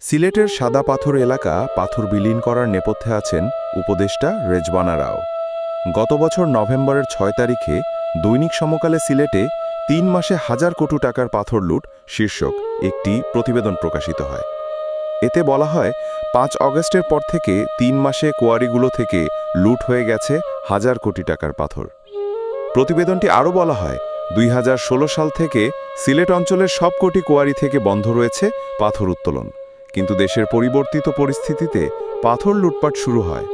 সিলেটের সাদা পাথর এলাকা পাথর বিলীন করার নেপথ্যে আছেন উপদেষ্টা রেজওয়ানা রাও। গত বছর নভেম্বরের ৬ তারিখে দৈনিক সমকালে সিলেটে ৩ মাসে ১,০০০ কোটি টাকার পাথর লুট শীর্ষক একটি প্রতিবেদন প্রকাশিত হয়। এতে বলা হয় ৫ অগস্টের পর থেকে ৩ মাসে কোয়ারিগুলো থেকে লুট হয়ে গেছে ১,০০০ কোটি টাকার পাথর। প্রতিবেদনটি আরও বলা হয় ২০১৬ সাল থেকে সিলেট অঞ্চলের সবকটি কোয়ারি থেকে বন্ধ রয়েছে পাথর উত্তোলন, কিন্তু দেশের পরিবর্তিত পরিস্থিতিতে পাথর লুটপাট শুরু হয়।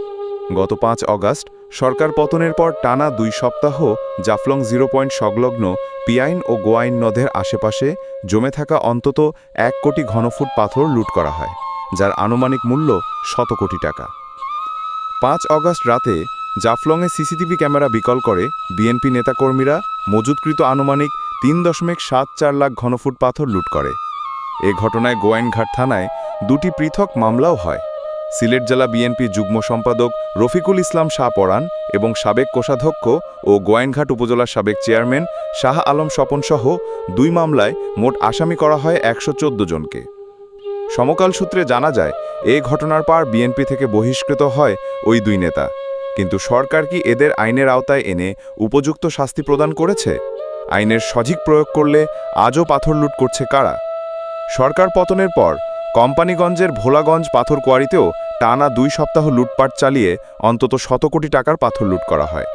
গত ৫ অগাস্ট সরকার পতনের পর টানা ২ সপ্তাহ জাফলং 0 পয়েন্ট সংলগ্ন পিয়াইন ও গোয়াইন নদের আশেপাশে জমে থাকা অন্তত ১ কোটি ঘনফুট পাথর লুট করা হয়, যার আনুমানিক মূল্য শত কোটি টাকা। ৫ অগাস্ট রাতে জাফলংয়ে সিসিটিভি ক্যামেরা বিকল করে বিএনপি নেতাকর্মীরা মজুতকৃত আনুমানিক ৩.৭৪ লাখ ঘনফুট পাথর লুট করে। এ ঘটনায় গোয়াইনঘাট থানায় ২টি পৃথক মামলাও হয়। সিলেট জেলা বিএনপি যুগ্ম সম্পাদক রফিকুল ইসলাম শাহ পরান এবং সাবেক কোষাধ্যক্ষ ও গোয়াইনঘাট উপজেলার সাবেক চেয়ারম্যান শাহ আলম স্বপনসহ ২ মামলায় মোট আসামি করা হয় ১১৪ জনকে। সমকাল সূত্রে জানা যায়, এ ঘটনার পর বিএনপি থেকে বহিষ্কৃত হয় ওই ২ নেতা। কিন্তু সরকার কি এদের আইনের আওতায় এনে উপযুক্ত শাস্তি প্রদান করেছে? আইনের সঠিক প্রয়োগ করলে আজও পাথর লুট করছে কারা? সরকার পতনের পর কোম্পানিগঞ্জের ভোলাগঞ্জ পাথর কোয়ারিতেও টানা ২ সপ্তাহ লুটপাট চালিয়ে অন্তত ১০০ কোটি টাকার পাথর লুট করা হয়।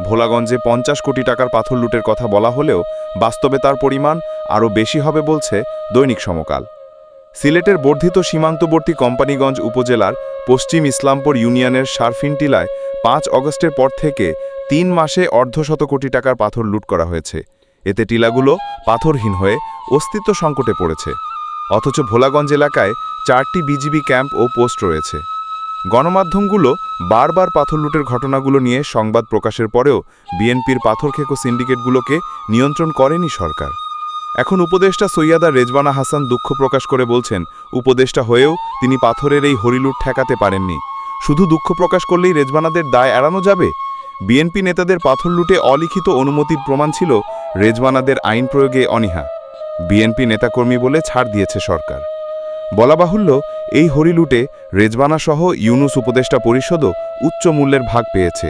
ভোলাগঞ্জে ৫০ কোটি টাকার পাথর লুটের কথা বলা হলেও বাস্তবে তার পরিমাণ আরও বেশি হবে বলছে দৈনিক সমকাল। সিলেটের বর্ধিত সীমান্তবর্তী কোম্পানিগঞ্জ উপজেলার পশ্চিম ইসলামপুর ইউনিয়নের সারফিন টিলায় ৫ অগস্টের পর থেকে ৩ মাসে অর্ধশত কোটি টাকার পাথর লুট করা হয়েছে। এতে টিলাগুলো পাথরহীন হয়ে অস্তিত্ব সংকটে পড়েছে। অথচ ভোলাগঞ্জ এলাকায় ৪টি বিজিবি ক্যাম্প ও পোস্ট রয়েছে। গণমাধ্যমগুলো বারবার পাথর লুটের ঘটনাগুলো নিয়ে সংবাদ প্রকাশের পরেও বিএনপির পাথরখেকো সিন্ডিকেটগুলোকে নিয়ন্ত্রণ করেনি সরকার। এখন উপদেষ্টা সৈয়দা রেজওয়ানা হাসান দুঃখ প্রকাশ করে বলছেন, উপদেষ্টা হয়েও তিনি পাথরের এই হরিলুট ঠেকাতে পারেননি। শুধু দুঃখ প্রকাশ করলেই রেজওয়ানাদের দায় এড়ানো যাবে? বিএনপি নেতাদের পাথর লুটে অলিখিত অনুমতির প্রমাণ ছিল রেজওয়ানাদের আইন প্রয়োগে অনীহা। বিএনপি নেতাকর্মী বলে ছাড় দিয়েছে সরকার। বলা বাহুল্য, এই হরিলুটে রেজওয়ানাসহ ইউনুস উপদেষ্টা পরিষদও উচ্চ মূল্যের ভাগ পেয়েছে।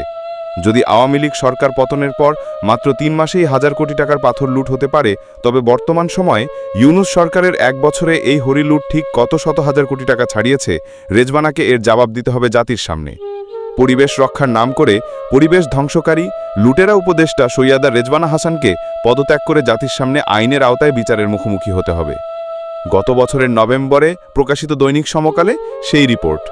যদি আওয়ামী লীগ সরকার পতনের পর মাত্র ৩ মাসেই ১,০০০ কোটি টাকার পাথর লুট হতে পারে, তবে বর্তমান সময়ে ইউনুস সরকারের ১ বছরে এই হরিলুট ঠিক কত শত হাজার কোটি টাকা ছাড়িয়েছে, রেজওয়ানাকে এর জবাব দিতে হবে জাতির সামনে। পরিবেশ রক্ষার নাম করে পরিবেশ ধ্বংসকারী লুটেরা উপদেষ্টা সৈয়দা রেজওয়ানা হাসানকে পদত্যাগ করে জাতির সামনে আইনের আওতায় বিচারের মুখোমুখি হতে হবে। গত বছরের নভেম্বরে প্রকাশিত দৈনিক সমকালে সেই রিপোর্ট।